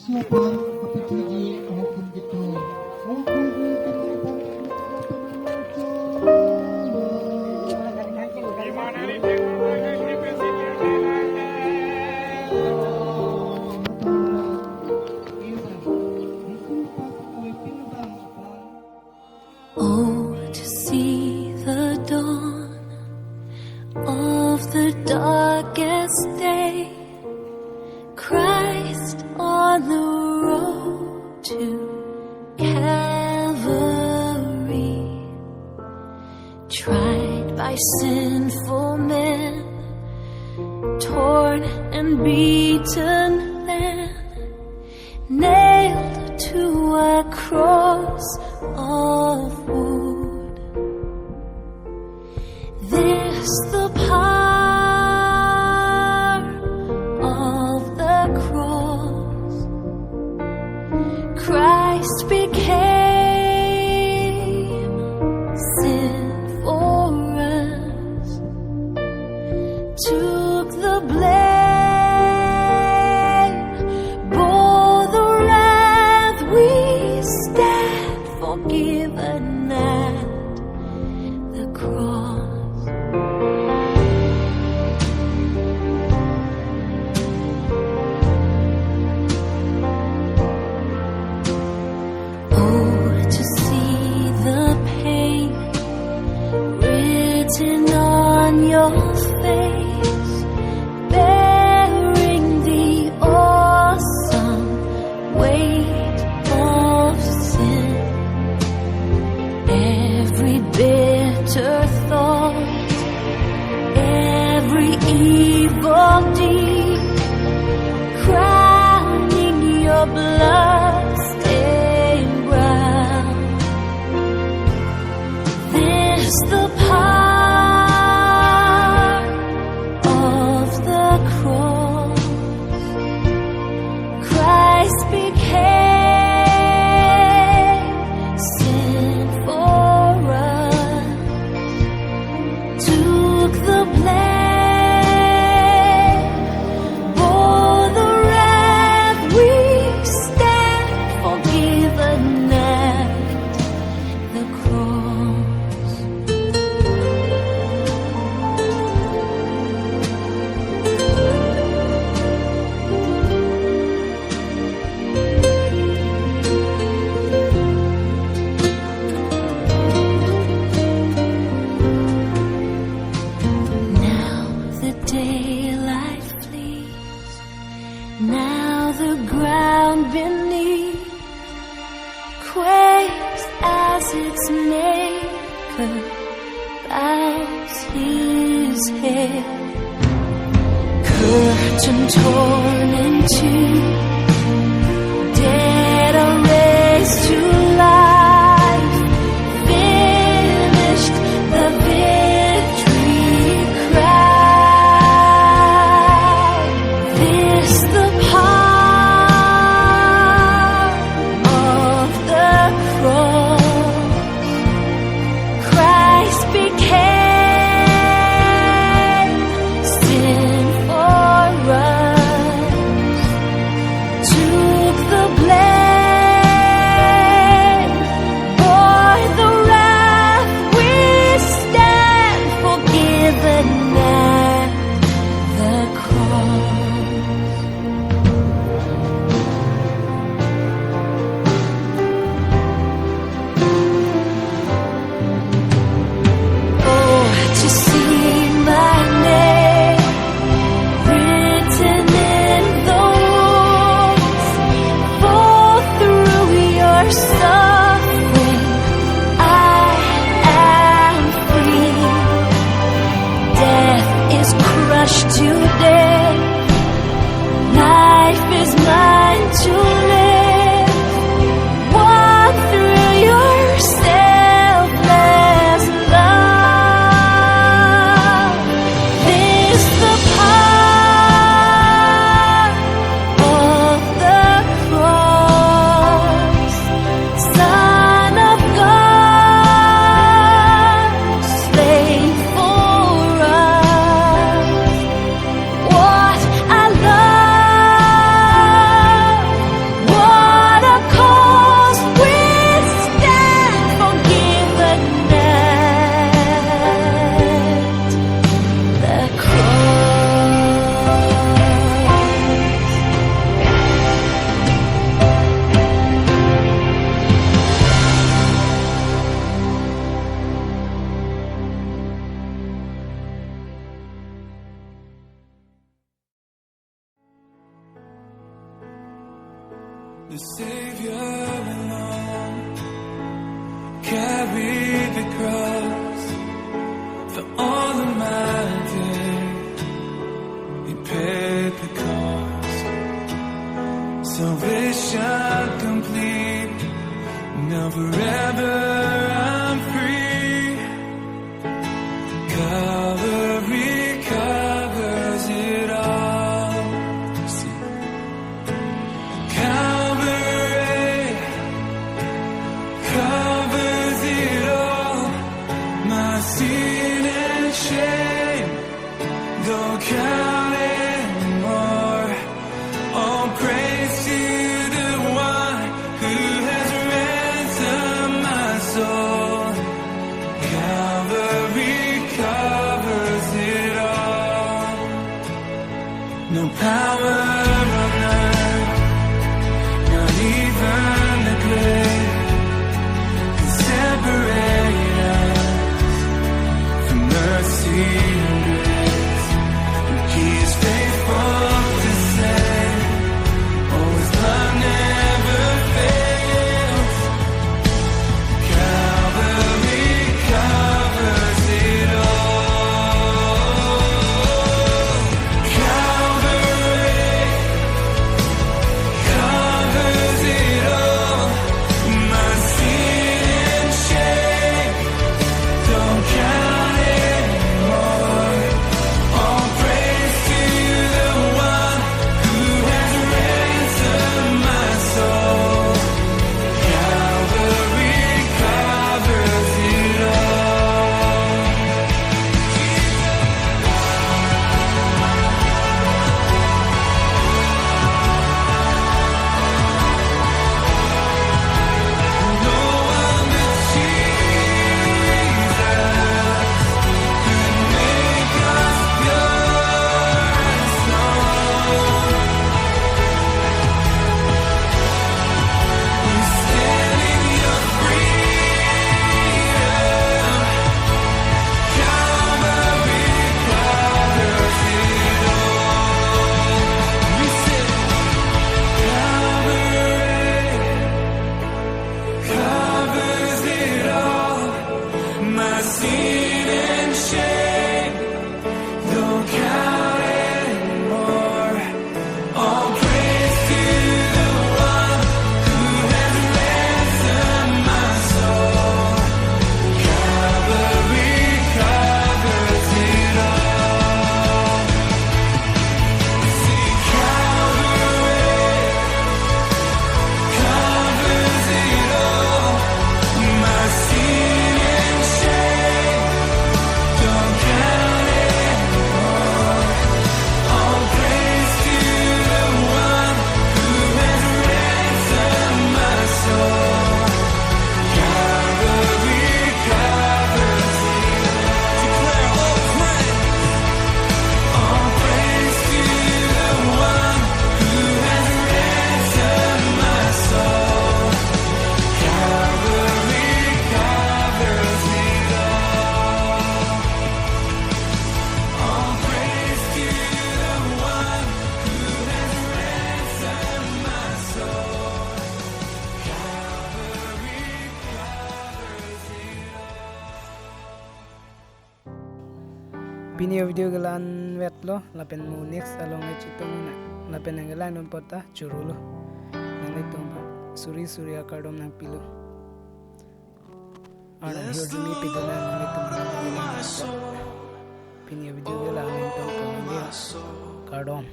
suapang kapatid ahapon gitu. Oh, Oh, to see the dawn of the darkest day, Christ on the road to Calvary, tried by sinful men, torn and beaten then, nailed to a cross of wood. This the power of the cross. Christ became sin for us, took the blame, bore the wrath we stand forgiven at the cross. Oh, to see the pain written on your face, bearing the awesome weight of sin. Every bitter thought, every evil deed, crowning your blood-stained brow. This the power of the cross. Christ became sin for us, took the blame, bore the wrath we stand forgiven at the cross. Now the daylight flees, now the ground beneath quakes as its maker bows his head. Curtain torn in two, dead are raised to life, finished the victory cry. This the power of the cross. Christ became sin for us, the Savior alone carried the cross for all of my days. He paid the cost. Salvation complete. Now forever I'm free. Calvary covers it all. See. Calvary covers it all. My sin and shame don't count anymore. All praise to the one who has ransomed my soul. Calvary covers it all. No power on earth, not even the grave, can separate us from mercy and grace. He is faithful to save. Oh, his love never fails. Calvary covers it all. Calvary covers it all. My sin and shame don't count anymore. All praise to the one who has ransomed my soul. Calvary covers it all. No one but Jesus could make us pure and strong. We stand in your freedom. Calvary covers it all. We said Calvary covers it all. My sin and shame don't count anymore. All praise to the one who has ransomed my soul. Calvary covers it all. See, Calvary covers it all. My sin and shame don't count anymore. All praise to the one who has ransomed my soul. Calvary covers it all. Declare all praise to the one who has ransomed my soul. Calvary covers it all. All praise to the one who has ransomed my soul. Calvary covers it all. Pinia video galan wetlo lapen mo next along na chitong na lapen ang galan nun pota churulo nang itong suri akadom ng pilo anang hiyo pidolan nang itong pinia video galan itong kadom